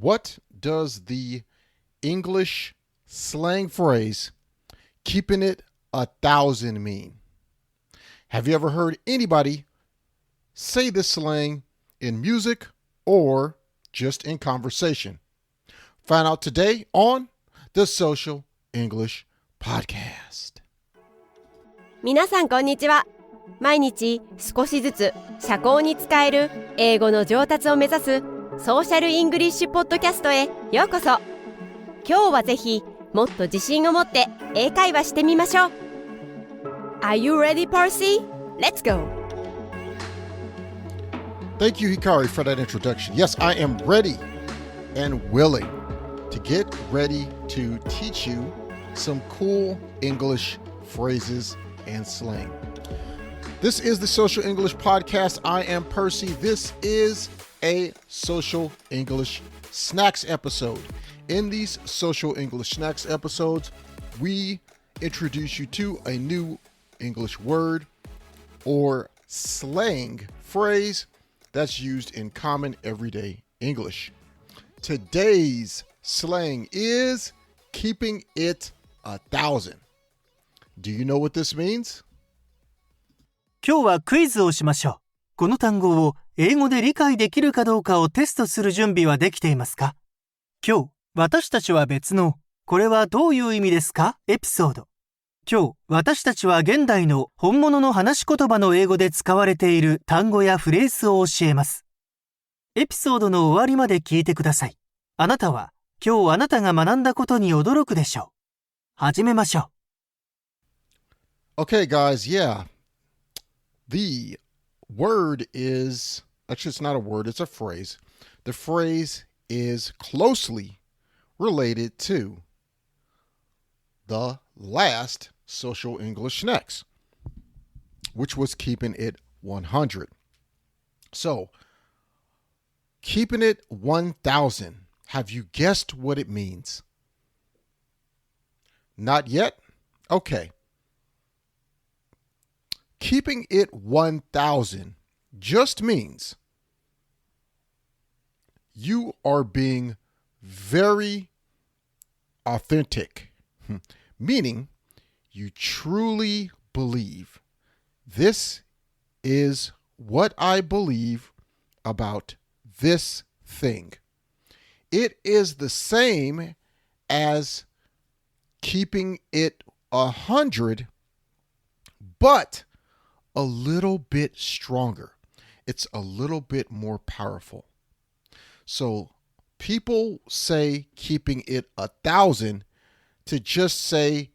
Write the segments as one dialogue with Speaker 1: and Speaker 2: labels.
Speaker 1: What does the English slang phrase, keeping it 1,000 mean? Have you ever heard anybody say this slang in music or just in conversation? Find out today on the Social English Podcast.
Speaker 2: 皆さんこんにちは。毎日少しずつ社交に使える英語の上達を目指すソーシャルイングリッシュポッドキャストへようこそ。今日はぜひもっと自信を持って英会話してみましょう。Are you ready, Percy? Let's go!
Speaker 1: Thank you, Hikari, for that introduction. Yes, I am ready and willing to get ready to teach you some cool English phrases and slang. This is the Social English Podcast. I am Percy. This is a Social English Snacks episode. In these Social English Snacks episodes, we introduce you to a new English word or slang phrase that's used in common everyday English. Today's slang is keeping it 1,000. Do you know what this means?
Speaker 3: 今日はクイズをしましょう。この単語を英語で理解できるかどうかをテストする準備はできていますか？今日、私たちは別の、これはどういう意味ですか？エピソード。今日、私たちは現代の本物の話し言葉の英語で使われている単語やフレーズを教えます。エピソードの終わりまで聞いてください。あなたは、今日あなたが学んだことに驚くでしょう。始めましょ
Speaker 1: う。Okay, guys, yeah.The word is, actually it's not a word, it's a phrase. The phrase is closely related to the last Social English Snacks, which was keeping it 100. So, keeping it 1,000. Have you guessed what it means? Not yet? Okay.Keeping it 1,000 just means you are being very authentic, meaning you truly believe this is what I believe about this thing. It is the same as keeping it 100, but a little bit stronger. It's a little bit more powerful. So people say keeping it 1,000 to just say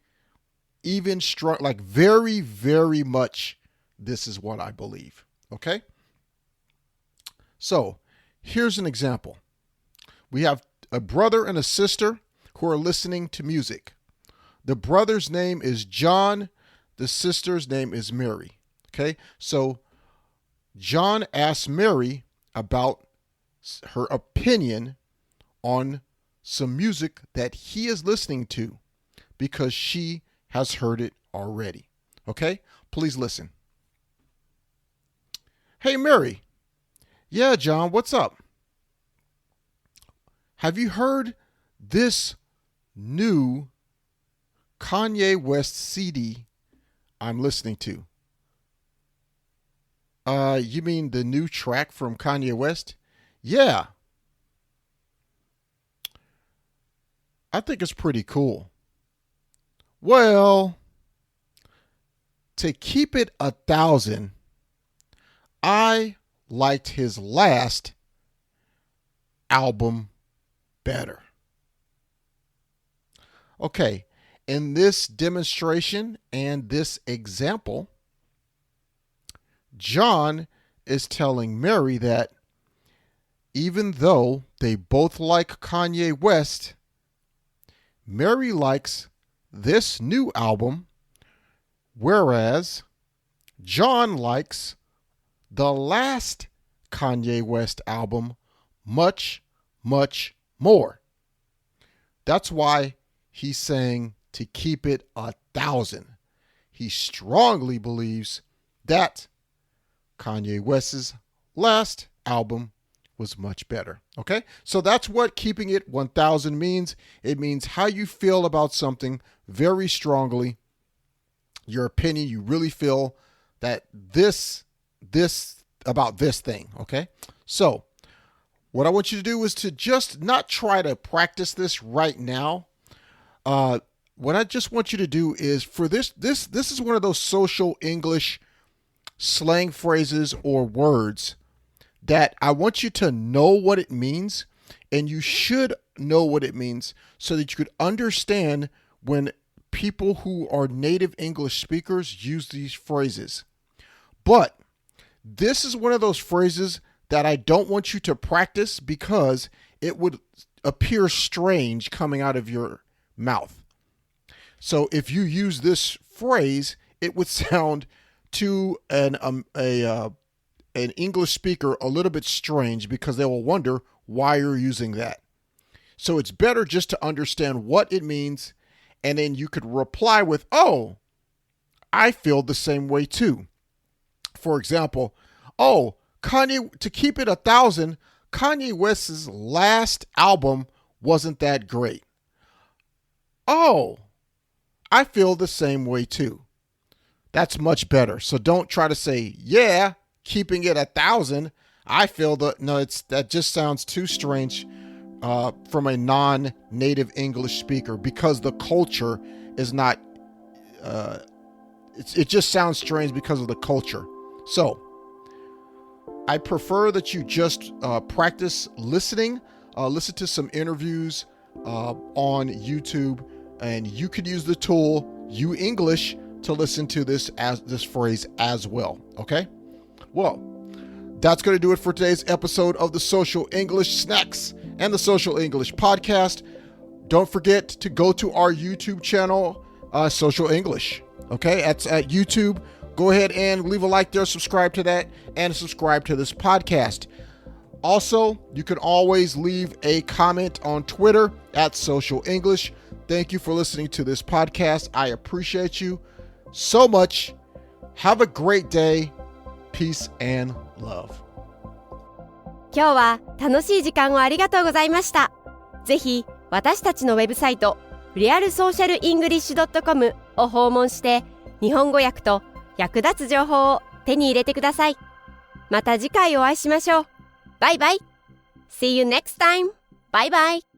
Speaker 1: even strong, like very, very much, this is what I believe. Okay? So here's an example. We have a brother and a sister who are listening to music. The brother's name is John. The sister's name is Mary.Okay, so John asked Mary about her opinion on some music that he is listening to because she has heard it already. Okay, please listen. Hey, Mary. Yeah, John, what's up? Have you heard this new Kanye West CD I'm listening to?You mean the new track from Kanye West? Yeah. I think it's pretty cool. Well, to keep it 1,000, I liked his last album better. Okay, in this demonstration and this example, John is telling Mary that even though they both like Kanye West, Mary likes this new album, whereas John likes the last Kanye West album much, much more. That's why he's saying to keep it 1,000. He strongly believes that Kanye West's last album was much better. Okay? So that's what keeping it 1000 means. It means how you feel about something very strongly. Your opinion, you really feel that this about this thing. Okay? So what I want you to do is to just not try to practice this right now. What I just want you to do is for this is one of those social English slang phrases or words that I want you to know what it means, and you should know what it means so that you could understand when people who are native English speakers use these phrases. But this is one of those phrases that I don't want you to practice because it would appear strange coming out of your mouth. So if you use this phrase, it would sound to an English speaker a little bit strange because they will wonder why you're using that. So it's better just to understand what it means, and then you could reply with, "Oh, I feel the same way too." For example, "Oh, Kanye, to keep it 1000, Kanye West's last album wasn't that great." "Oh, I feel the same way too." That's much better. So don't try to say, "Yeah, keeping it 1000. I feel that just sounds too strange from a non-native English speaker because the culture is not, it just sounds strange because of the culture. So I prefer that you just practice listening, listen to some interviews on YouTube, and you could use the tool YouEnglish to listen to this phrase as well. Okay? Well, that's going to do it for today's episode of the Social English Snacks and the Social English Podcast. Don't forget to go to our YouTube channel, Social English. Okay? That's at YouTube. Go ahead and leave a like there, subscribe to that, and subscribe to this podcast. Also, you can always leave a comment on Twitter at Social English. Thank you for listening to this podcast. I appreciate you so much. Have a great day. Peace and love.
Speaker 2: 今日は楽しい時間をありがとうございました。ぜひ私たちのウェブサイト realsocialenglish.com を訪問して日本語訳と役立つ情報を手に入れてください。また次回お会いしましょう。バイバイ。See you next time. Bye bye.